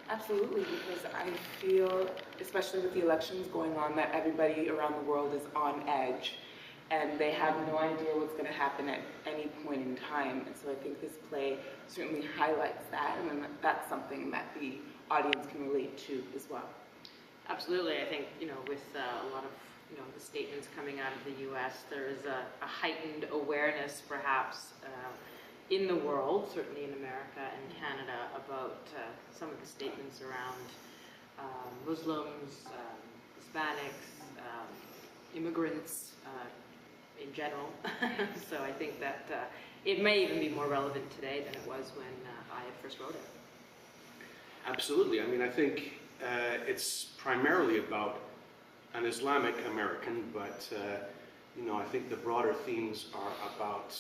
Absolutely, because I feel, especially with the elections going on, that everybody around the world is on edge and they have no idea what's going to happen at any point in time. And so I think this play certainly highlights that, and then that's something that the audience can relate to as well. Absolutely. I think, with a lot of, the statements coming out of the U.S., there is a heightened awareness, perhaps, in the world, certainly in America and Canada, about some of the statements around Muslims, Hispanics, immigrants in general. So I think that it may even be more relevant today than it was when I first wrote it. Absolutely. I mean, I think it's primarily about an Islamic American, but I think the broader themes are about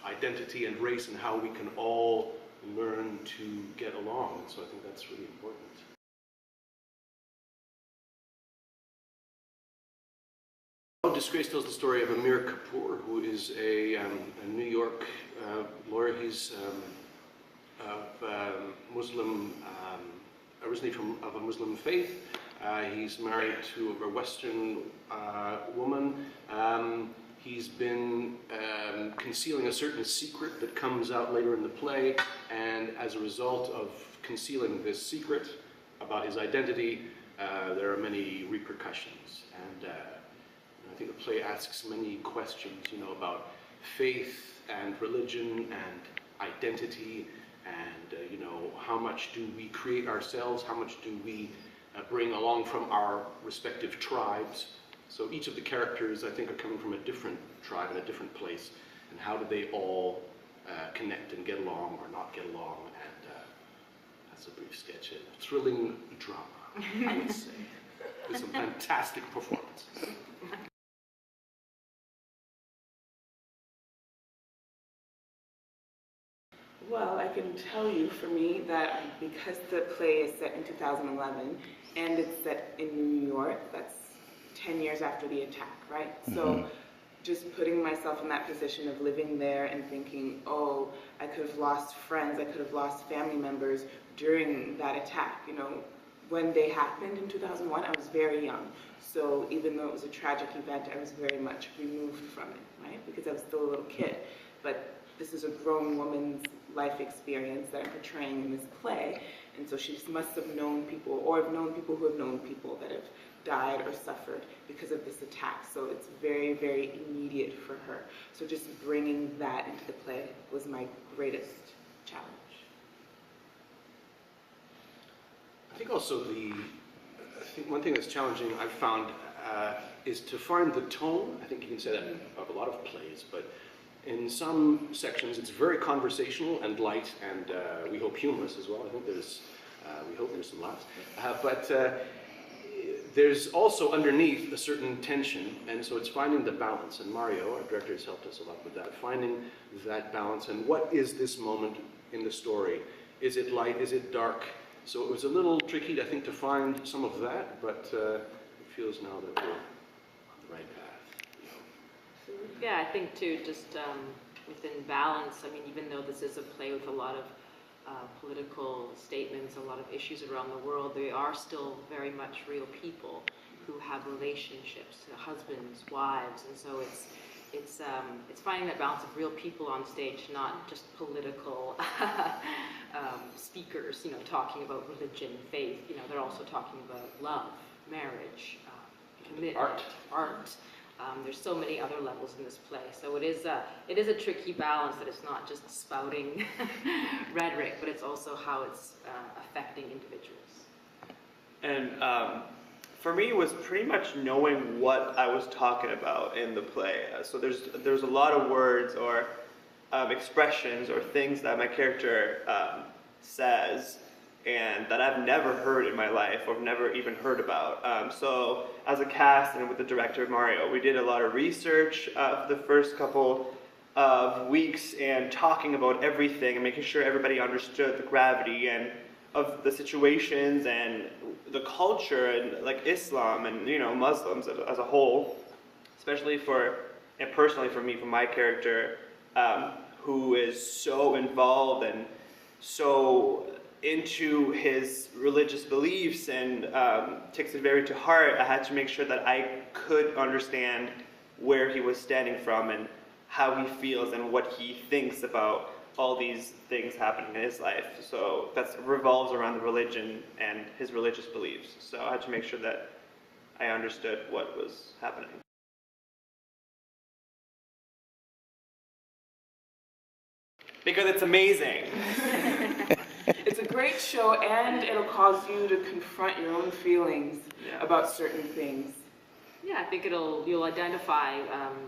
identity and race and how we can all learn to get along. So I think that's really important. Disgraced tells the story of Amir Kapoor, who is a New York lawyer. He's of Muslim, originally of a Muslim faith. He's married to a Western woman. He's been concealing a certain secret that comes out later in the play, and as a result of concealing this secret about his identity, there are many repercussions. And I think the play asks many questions, about faith and religion and identity, and how much do we create ourselves, how much do we bring along from our respective tribes. So each of the characters, I think, are coming from a different tribe and a different place, and how do they all connect and get along or not get along, and that's a brief sketch. A thrilling drama, I would say, with some fantastic performances. Well, I can tell you for me that because the play is set in 2011 and it's set in New York, that's 10 years after the attack, right? Mm-hmm. So just putting myself in that position of living there and thinking, oh, I could have lost friends, I could have lost family members during that attack. When they happened in 2001, I was very young. So even though it was a tragic event, I was very much removed from it, right? Because I was still a little kid. But this is a grown woman's life experience that I'm portraying in this play. And so she just must have known people, or have known people who have known people that have died or suffered because of this attack. So it's very, very immediate for her. So just bringing that into the play was my greatest challenge. I think also one thing that's challenging I've found is to find the tone. I think you can say that of a lot of plays, but in some sections it's very conversational and light, and we hope humorous as well. I think we hope there's some laughs. But there's also underneath a certain tension, and so it's finding the balance. And Mario, our director, has helped us a lot with that, finding that balance. And what is this moment in the story? Is it light? Is it dark? So it was a little tricky, I think, to find some of that, but it feels now that we're on the right path. Yeah, I think too, just within balance, I mean, even though this is a play with a lot of political statements, a lot of issues around the world, they are still very much real people who have relationships, husbands, wives, and so it's finding that balance of real people on stage, not just political speakers, talking about religion, faith. They're also talking about love, marriage, commitment, art. There's so many other levels in this play, so it is a tricky balance, that it's not just spouting rhetoric, but it's also how it's affecting individuals. And for me, it was pretty much knowing what I was talking about in the play. So there's a lot of words or expressions or things that my character says, and that I've never heard in my life or never even heard about. So as a cast and with the director Mario, we did a lot of research for the first couple of weeks and talking about everything and making sure everybody understood the gravity and of the situations and the culture and like Islam and Muslims as a whole, especially and personally for me, for my character, who is so involved and so into his religious beliefs and takes it very to heart, I had to make sure that I could understand where he was standing from and how he feels and what he thinks about all these things happening in his life. So that revolves around the religion and his religious beliefs. So I had to make sure that I understood what was happening. Because it's amazing. It's a great show, and it'll cause you to confront your own feelings about certain things. Yeah, I think you'll identify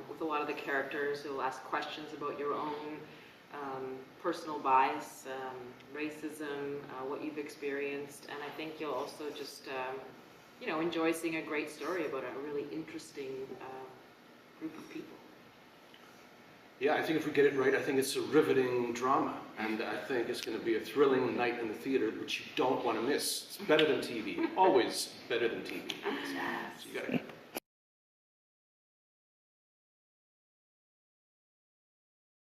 with a lot of the characters. You'll ask questions about your own personal bias, racism, what you've experienced, and I think you'll also just, enjoy seeing a great story about a really interesting group of people. Yeah, I think if we get it right, I think it's a riveting drama, and I think it's going to be a thrilling night in the theater, which you don't want to miss. It's better than TV, always better than TV. So you gotta